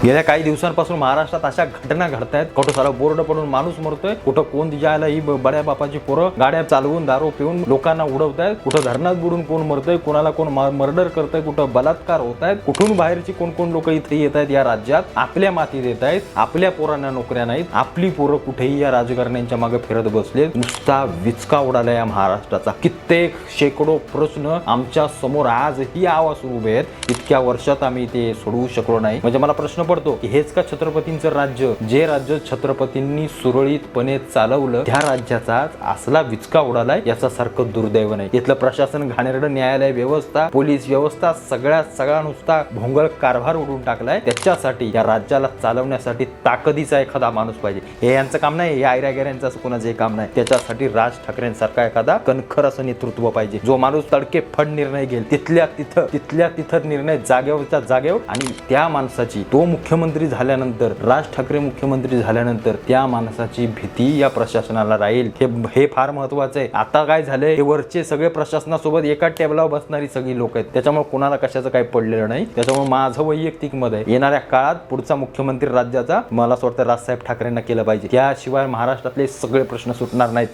गेल्या काही दिवसांपासून महाराष्ट्रात अशा घटना घडतायत, कुठं सारा बोर्ड पडून माणूस मरतोय, कुठं कोण दिजायला ही बड्या बापाची पोरं गाड्या चालवून दारू पिऊन लोकांना उडवतायत, कुठं धरणात बुडून कोण मरतोय, कोणाला कोण मर्डर करतोय, कुठं बलात्कार होतायत, कुठून बाहेरची कोण कोण लोक इथे येत आहेत या राज्यात, आपल्या मातीत येत आहेत, आपल्या पोरांना नोकऱ्या नाहीत, आपली पोरं कुठेही या राजकारण्यांच्या मागे फिरत बसले। नुसता विचका उडाला या महाराष्ट्राचा। कित्येक शेकडो प्रश्न आमच्या समोर आजही आवाज उभे आहेत, इतक्या वर्षात आम्ही ते सोडवू शकलो नाही। म्हणजे मला प्रश्न पडतो की हेच का छत्रपतींचं राज्य, जे राज्य छत्रपतींनी सुरळीतपणे चालवलं, त्या राज्याचा असला विचका उडालाय याचा सारखं दुर्दैव नाही। इथलं प्रशासन घाणेरडं, न्यायालय व्यवस्था, पोलीस व्यवस्था सगळा नुसता भोंगळ कारभार उडून टाकलाय। त्याच्यासाठी या राज्याला चालवण्यासाठी ताकदीचा एखादा माणूस पाहिजे। हे यांचं काम नाही, हे आयरागेऱ्यांचं असं कोणाचं काम नाही। त्याच्यासाठी राज ठाकरेंसारखा एखादा कणखर असं नेतृत्व पाहिजे, जो माणूस तडकेफड निर्णय घेईल, तिथल्या तिथं निर्णय जागेवरच्या जागेवर। आणि त्या माणसाची, तो मुख्यमंत्री झाल्यानंतर, राज ठाकरे मुख्यमंत्री झाल्यानंतर त्या माणसाची भीती या प्रशासनाला राहील। हे फार महत्वाचं आहे। आता काय झालंय, हे वरचे सगळे प्रशासनासोबत एका टेबलावर बसणारी सगळी लोक आहेत, त्याच्यामुळे कोणाला कशाचं काही पडलेलं नाही। त्याच्यामुळे माझं वैयक्तिक मत आहे, येणाऱ्या काळात पुढचा मुख्यमंत्री राज्याचा मला असं वाटतं राजसाहेब ठाकरेंना केलं पाहिजे, त्याशिवाय महाराष्ट्रातले सगळे प्रश्न सुटणार नाहीत।